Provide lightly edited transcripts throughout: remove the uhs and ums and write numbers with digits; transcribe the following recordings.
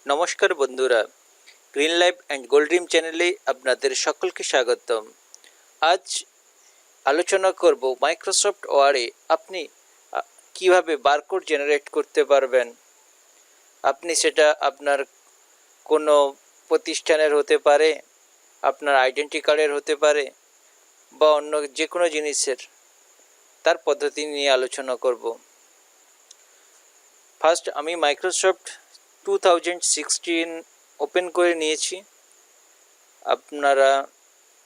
নমস্কার বন্ধুরা, green life and gold dream চ্যানেলে আপনাদের সকলকে স্বাগতম। আজ আলোচনা করব মাইক্রোসফট ওয়ার্ডে আপনি কিভাবে বারকোড জেনারেট করতে পারবেন। আপনি সেটা আপনার কোনো প্রতিষ্ঠানের হতে পারে, আপনার আইডেন্টি কার্ডের হতে পারে, বা অন্য যে কোনো জিনিসের, তার পদ্ধতি নিয়ে আলোচনা করব। ফার্স্ট আমি মাইক্রোসফট 2016 ওপেন করে নিয়েছি। আপনারা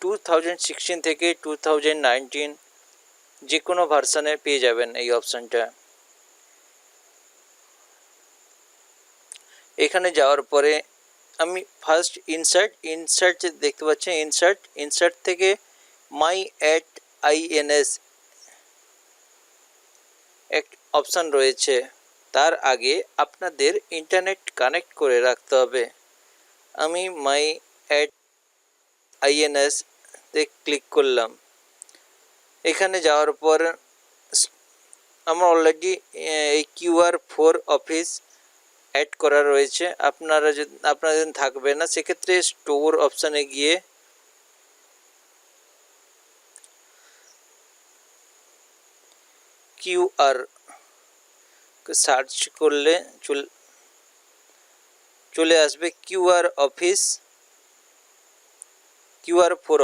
2016 থেকে 2019 যে কোনো ভার্সানে পেয়ে যাবেন এই অপশানটা। এখানে যাওয়ার পরে আমি ফার্স্ট ইনসার্ট দেখতে পাচ্ছি। ইনসার্ট থেকে মাই অ্যাট আইএনএস এক অপশান রয়েছে। তার আগে আপনাদের ইন্টারনেট কানেক্ট করে রাখতে হবে। আমি মাই অ্যাট আইএনএস তে ক্লিক করলাম। এখানে যাওয়ার পর আমার অলরেডি এই QR4 অফিস অ্যাড করা রয়েছে। আপনাদের থাকবে না, সেক্ষেত্রে স্টোর অপশানে গিয়ে QR সার্চ করলে চলে আসবে QR4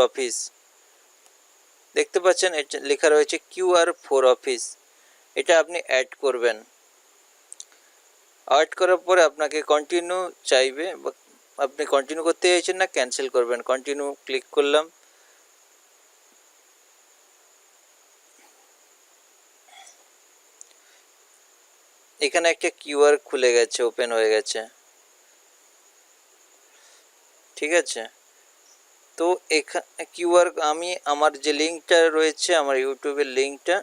অফিস। দেখতে পাচ্ছেন এটা লেখা রয়েছে QR4 অফিস। এটা আপনি অ্যাড করবেন। অ্যাড করার পরে আপনাকে কন্টিনিউ চাইবে, আপনি কন্টিনিউ করতে চাইছেন না ক্যান্সেল করবেন। কন্টিনিউ ক্লিক করলাম। এখানে একটা QR খুলে গেছে, ওপেন হয়ে গেছে। ঠিক আছে, তো এখানে QR আমি আমার যে লিঙ্কটা রয়েছে, আমার ইউটিউবের লিঙ্কটা,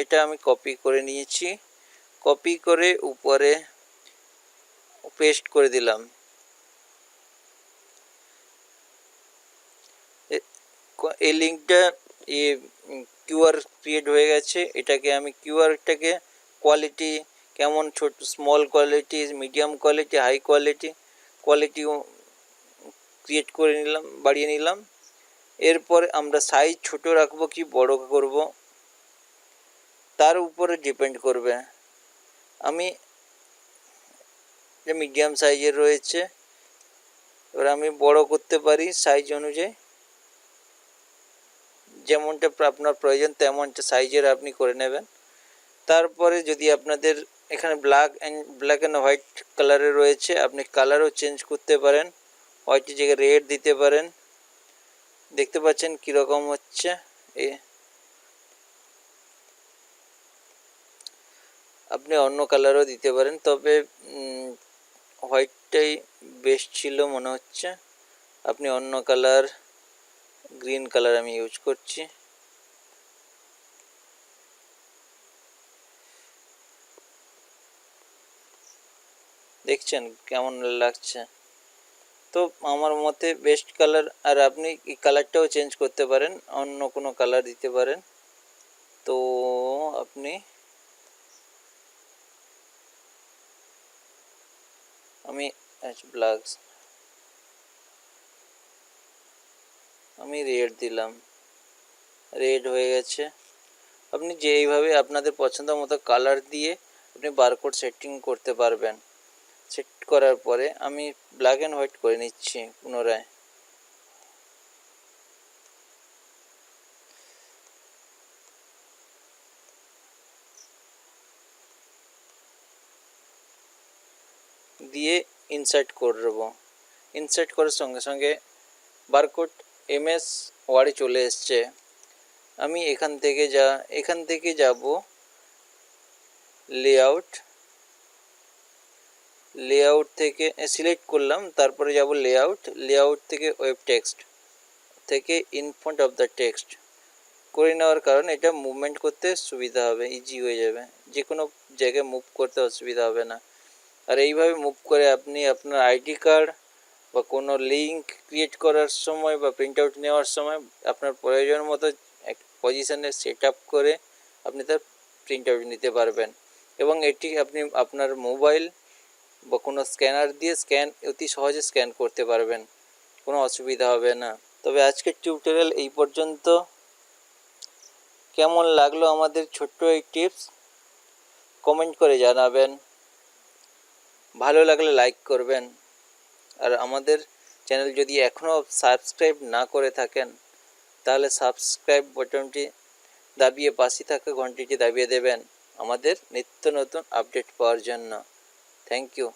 এটা আমি কপি করে নিয়েছি। কপি করে উপরে পেস্ট করে দিলাম। এই লিঙ্কটা QR ক্রিয়েট হয়ে গেছে। এটাকে আমি QRটাকে কোয়ালিটি কেমন, ছোট, small quality, medium quality, high quality create করে নিলাম, বাড়িয়ে নিলাম। এরপর আমরা সাইজ ছোট রাখবো কি বড় করব তার উপরে ডিপেন্ড করবে। আমি যে মিডিয়াম সাইজের রয়েছে, এবার আমি বড় করতে পারি সাইজ অনুযায়ী, যেমনটা আপনার প্রয়োজন তেমনটা সাইজের আপনি করে নেবেন। তারপরে যদি আপনাদের এখানে ব্ল্যাক অ্যান্ড হোয়াইট কালারে রয়েছে, আপনি কালারও চেঞ্জ করতে পারেন। হোয়াইটের জায়গায় রেড দিতে পারেন। দেখতে পাচ্ছেন কীরকম হচ্ছে। আপনি অন্য কালারও দিতে পারেন, তবে হোয়াইটটাই বেস্ট ছিল মনে হচ্ছে। আপনি অন্য কালার, গ্রিন কালার আমি ইউজ করছি। দেখছেন কেমন লাগছে? তো আমার মতে বেস্ট কালার। আর আপনি এই কালারটাও চেঞ্জ করতে পারেন, অন্য কোনো কালার দিতে পারেন। তো আপনি আমি ব্ল্যাক, আমি রেড দিলাম, রেড হয়ে গেছে। আপনি যেইভাবে আপনাদের পছন্দ মতো কালার দিয়ে আপনি বারকোড সেটিং করতে পারবেন। সেট করার পরে আমি ব্ল্যাক অ্যান্ড হোয়াইট করে নিচ্ছি পুনরায়। দিয়ে ইনসার্ট করব। ইনসার্ট করার সঙ্গে সঙ্গে বারকোড MS ওয়ার্ডে চলে এসছে। আমি এখান থেকে যাব লেআউট থেকে সিলেক্ট করলাম, তারপরে যাব লেআউট থেকে ওয়েব টেক্সট থেকে in front of the text করে নেওয়ার কারণ এটা মুভমেন্ট করতে সুবিধা হবে, ইজি হয়ে যাবে, যে কোনো জায়গায় মুভ করতে অসুবিধা হবে না। আর এইভাবে মুভ করে আপনি আপনার আইডি কার্ড বা কোনো লিঙ্ক ক্রিয়েট করার সময় বা প্রিন্ট আউট নেওয়ার সময় আপনার প্রয়োজন মতো এক পজিশানে সেট আপ করে আপনি তার প্রিন্ট আউট নিতে পারবেন। এবং এটি আপনি আপনার মোবাইল বা কোনো স্ক্যানার দিয়ে অতি সহজে স্ক্যান করতে পারবেন, কোনো অসুবিধা হবে না। তবে আজকের টিউটোরিয়াল এই পর্যন্ত। কেমন লাগলো আমাদের ছোট্ট এই টিপস কমেন্ট করে জানাবেন। ভালো লাগলে লাইক করবেন। আর আমাদের চ্যানেল যদি এখনও সাবস্ক্রাইব না করে থাকেন তাহলে সাবস্ক্রাইব বাটনটি দাবিয়ে পাশে থাকা ঘন্টিটি দাবিয়ে দেবেন আমাদের নিত্য নতুন আপডেট পাওয়ার জন্য। Thank you.